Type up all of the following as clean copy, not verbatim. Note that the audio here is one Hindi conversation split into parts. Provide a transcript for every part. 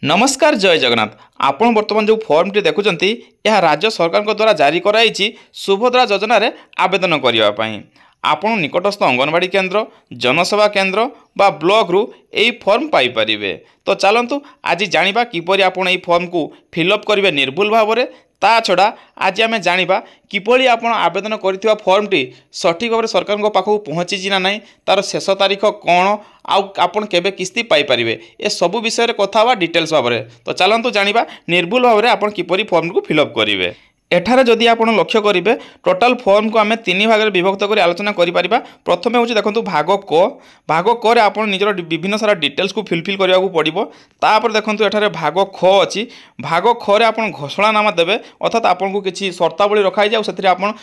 नमस्कार जय जगन्नाथ। आपण बर्तमान जो फॉर्म टी देखुंत यह राज्य सरकार द्वारा जारी कराई सुभद्रा योजना रे आवेदन करने आपण निकटस्थ अंगनवाड़ी केन्द्र जनसेवा केन्द्र बा ब्लॉक रु यही फॉर्म पाइपर। तो चलतु आज जानिबा किपरि आपण यही फॉर्म को फिलअप करेंगे निर्भुल भाव में। ता छड़ा आज आम जानिबा किपरि आपण आवेदन करिथिबा फॉर्म टी सठिक भाव सरकार पाखक पहुँची ना नहीं, तार शेष तारीख कौन आपण केबे किस्ती पाई परिवे ए सब विषय कथा बा डिटेल्स भाव में। तो चलतु जानिबा निर्भुल भाव में आपण किपरि फॉर्म को फिलअप करेंगे। एठारे जदि आप लक्ष्य करेंगे टोटाल फॉर्म को आम तीन भाग में विभक्त कर आलोचना करें। प्रथम हूँ देखो भाग क आप निजर विभिन्न सारा डिटेल्स को फिलफिल करने को पड़ो। तापर देखो एठारे भाग ख अच्छी भाग खे आप घोषणानामा देवे अर्थात आपको किसी सर्तावली रखाई से आप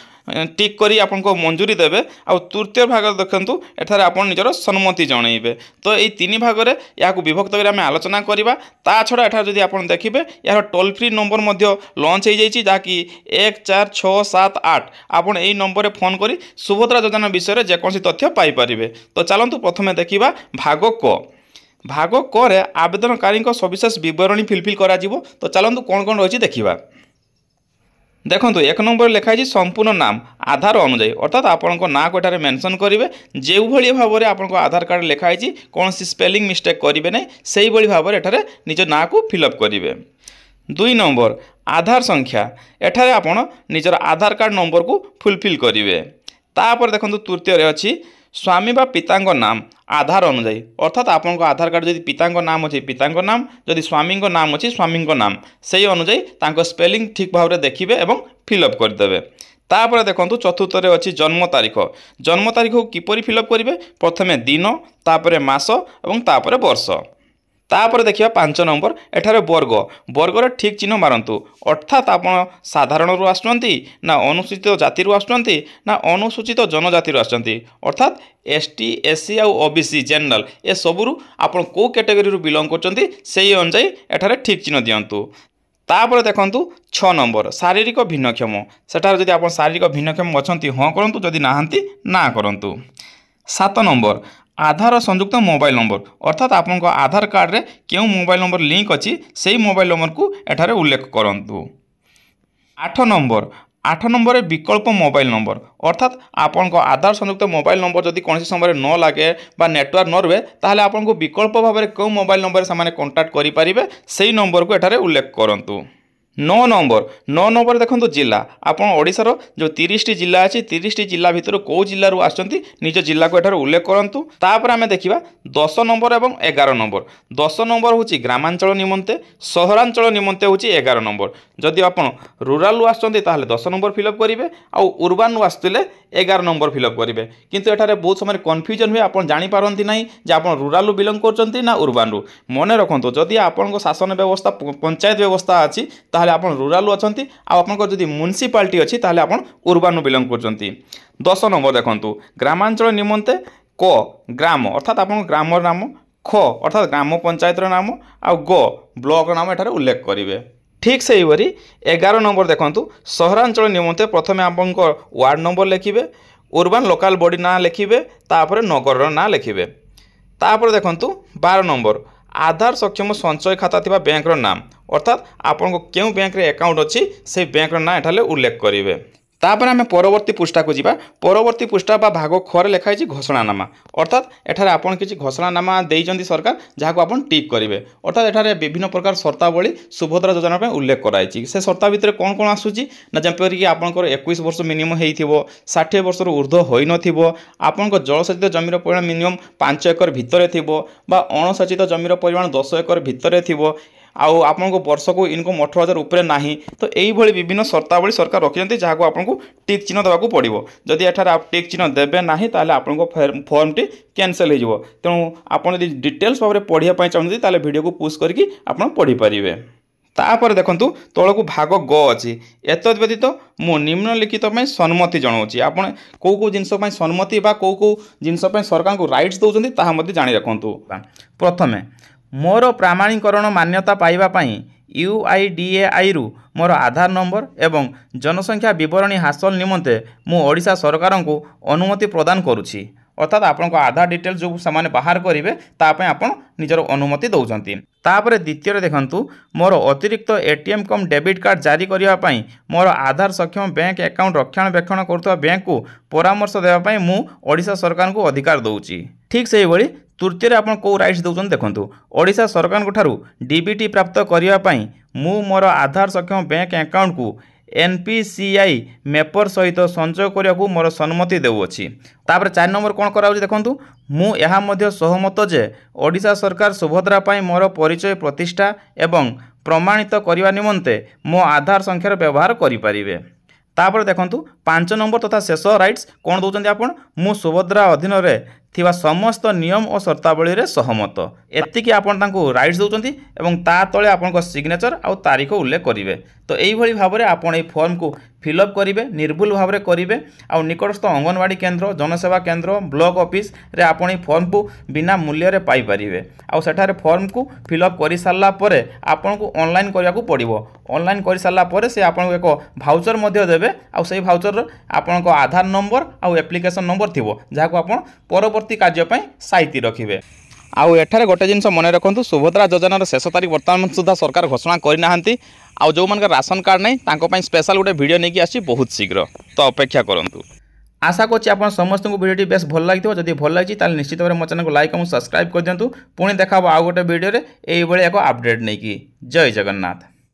टिक करी आपको मंजूरी देवे। आ तृतीय भाग देखु एठारे आप निजर सम्मति जनइबे। तो यही तीन भाग में या विभक्त कर आम आलोचना करवा। ता छड़ा एठार जदि आप देखिए यार टोल फ्री नंबर लॉन्च हो जाइए जहाँकि 1467 आपन यही नंबर फोन करी सुभद्रा योजना विषय जेकोसी तथ्य पाइपर। तो चलतु प्रथमे देखिबा भाग क रे आवेदनकारी सविशेष विवरणी फिलफिल करा जिवो। तो चलतु कौन कौन रही देखिबा। देखो एक नंबर लिखाई संपूर्ण नाम आधार अनुजाई अर्थात आपण ना को एठारे मेंशन करेंगे जो भाई भाव में आपको आधार कार्ड लिखाई कौन सी स्पेलिंग मिस्टेक करेंगे नहीं से भाव में एठारे निज ना को फिलअप करेंगे। 2 नंबर आधार संख्या एठारे आपण निजर आधार कार्ड नंबर को फुलफिल करेंगे। तापर देखो तृतीय अच्छी स्वामी बा पिता नाम आधार अनुजाई अर्थात आपन आधार कार्ड जदि पिता नाम अच्छी पिता नाम जदि स्वामी नाम अच्छी स्वामी नाम से अनुजाई तांको स्पेलिंग ठीक भाव में देखिए एवं फिलअप करदे। तापर देखो चतुर्थ अच्छी जन्म तारीख को किपरि फिलअप करेंगे प्रथमे दिन तापर मास और तापर वर्ष। तापर देखिए 5 नंबर एठारे वर्गर ठीक चिन्ह मारंतु अर्थात आपण साधारण रु आसुचंती ना अनुसूचित जाति रु आसुचंती ना अनुसूचित जनजाति रु आसुचंती अर्थात एसटी एससी और ओबीसी जनरल ए सबुरु आपण को कैटेगरी रु बिलोंग करचंती सेही अनुसार एठारे ठीक चिन्ह दियंतु। तापर देखंतु 6 नंबर शारीरिक भिन्नक्षम सेठार जदि आपण शारीरिक भिन्नक्षम अछंती हाँ करंतु जदि नाहंती ना करंतु। 7 नंबर आधार संयुक्त मोबाइल नंबर अर्थात आपन आधार कार्ड रे क्यों मोबाइल नंबर लिंक अच्छी से मोबाइल नंबर को एठारे उल्लेख करंतु। 8 नंबर विकल्प मोबाइल नंबर अर्थात आपन आधार संयुक्त मोबाइल नंबर जदि कौन समय न लगे बा नेटवर्क न रहे ताहले आपन को विकल्प भाव में क्यों मोबाइल नंबर से कांटेक्ट करेंगे से नंबर को एठारे उल्लेख करंतु। 9 नंबर देखो जिला आपन ओडिशार जो 30 जिला अच्छी 30 जिला भितर कौ जिलूर आसुँच निज जिला को एठार उल्लेख करूँ। तापर आम देखा 10 नंबर और 11 नंबर 10 नंबर हूँ ग्रामांचल निमंते सहरांचल निमंते हूँ 11 नंबर। जदि आप रूराल आसुँच 10 नंबर फिलअप करेंगे आउ उर्बान आसुले 11 नंबर फिलअप करेंगे। किंतु एठारे बहुत समय कन्फ्यूजन हुए आप जापारती ना जे आप रूराल बिलंग कर ना उर्बान रु। मन रखु जदि आपण शासन व्यवस्था पंचायत व्यवस्था अच्छी आप रूराल अच्छा आप म्युनिसिपालिटी अच्छी आप उर्बान बिलंग कर। 10 नंबर देखु ग्रामांचल निमंते क ग्राम अर्थात आप ग्राम नाम ख अर्थात ग्राम पंचायत नाम आ ग ब्लॉक नाम एठारे उल्लेख करेंगे। ठीक से 11 नंबर देखु सहरांचल निमंते प्रथमे आप वार्ड नंबर लिखिए उर्बान लोकाल बॉडी ना लिखिए तापर नगर ना लिखिए। तापर देखु 12 नंबर आधार सक्षम संचय खाता थिबा बैंक नाम अर्थात आपन क्यों बैंक रे अकाउंट अच्छी से बैंक ना एठाले उल्लेख करेंगे। तापर आम परवर्ती पृष्ठा को जीवा। परवर्ती पृष्ठा बा भाग खरे लिखाई घोषणानामा अर्थात एठारे आपन किसी घोषणानामा देइचंदी सरकार जहाँ को आपन टिक करेंगे अर्थात एठारे विभिन्न प्रकार शर्तावली सुभद्रा योजना पे उल्लेख कराई से शर्ता भितर कौन कौन आसूची ना जपरिक आपंकर 21 वर्ष मिनिमम होइथिबो 60 वर्ष ऊर्ध्व होई नथिबो आपन जलसेचित जमीर परिमाण मिनिमम 5 एकर भितरे थिबो बा अणसेचित जमीर परिमाण 10 एकर भितरे थिबो आउ आपको वर्ष को इनकम 18,000 उपरे नाही। तो यही विभिन्न शर्तावली सरकार रखिंट जहाँ को आपको टिक चिन्ह देवाक पड़ो। जदि एठार आप टिक चिन्ह देवे ना ताहले आपको फॉर्म टी कैंसल हो तेणु आप डिटेल्स भाव में पढ़ाई चाहते ताहले वीडियो को पुश करके आप पढ़ी पारे। तापर देखु तौक भाग ग अच्छी एतद व्यतीत मु निम्नलिखित सम्मति जनाऊँगी आप कौ जिनस सम्मति बा कौ जिनस सरकार को राइट्स दौरान ताहा जाणी रखु। प्रथमे मोर प्रमाणीकरण मान्यता पाइबा पई UIDAI रु मोर आधार नंबर एवं जनसंख्या विवरणी हासिल निमंते मु ओडिशा सरकार को अनुमति प्रदान करुछि अर्थात आपन आधार डिटेल जो से बाहर करेंगे ताप आप निजर अनुमति दौरान। तापर द्वितीय देखंतु मोर अतिरिक्त एटीएम कम डेबिट कार्ड जारी करने मोर आधार सक्षम बैंक अकाउंट रक्षणाबेक्षण करुवा बैंक को परामर्श देवाई मु ओडिशा सरकार को अधिकार दूची। ठीक से भाई तृतीय आप कौ राइट्स दौरान देखंतु ओडिशा सरकार ठारू डीबीटी प्राप्त करने मु मोर आधार सक्षम बैंक अकाउंट को एनपीसीआई मेपर सहित संचय करने को मोर सम्मति देउछि। तापर 4 नंबर कौन कराउछि देखंतु मु यहा मध्य सहमत जे ओडिशा सरकार सुभद्रा पाई मोर परिचय प्रतिष्ठा एवं प्रमाणित करने निमंते मो आधार संख्यार व्यवहार करें। तापर देखंतु 5 नंबर तथा शेष राइट्स कौन दौरान आपन मु सुभद्रा अधीन रे थिबा समस्त नियम और शर्तावली रे सहमत एतिकी आपन तांको राइट्स दौरान एवं ता तले आपन सिग्नेचर आउ तारीख उल्लेख करेंगे। तो यही भाव में आपन ए फॉर्म को फिलअप करेंगे निर्भुल भाव में करेंगे आउ निकटस्थ अंगनवाड़ी केन्द्र जनसेवा केन्द्र ब्लॉक ऑफिस रे आपन ए फॉर्म को बिना मूल्य रे पाई परिबे। आउ सेठारे फॉर्म को फिलअप कर सारा पर आपन को ऑनलाइन करने को पड़ो। ऑनलाइन कर सारा पर से आपन एक भाउचर मध्य देबे आउ से भाउचर आपन को आधार नंबर आउ एप्लिकेशन नंबर थिबो जहाँ को आपन परवर्ती कार्य साइती रखिबे। आउ एठारे गोटे जिनस मन रखु सुभद्रा योजनार शेष तारीख बर्तमान सुधा सरकार घोषणा करना आउ जो मान राशन कार्ड नहीं तांको स्पेशल गोटे वीडियो नहीं आसी बहुत शीघ्र तो अपेक्षा करूँ। आशा करछि आपन समस्त को वीडियो बेस भल लगी जदि भल लगी ताल निश्चित भाव मो चैनल को लाइक और सब्सक्राइब कर दिंतु। पुणी देखा आउ गोटे वीडियो रे एई भली एक अपडेट नहीं कि जय जगन्नाथ।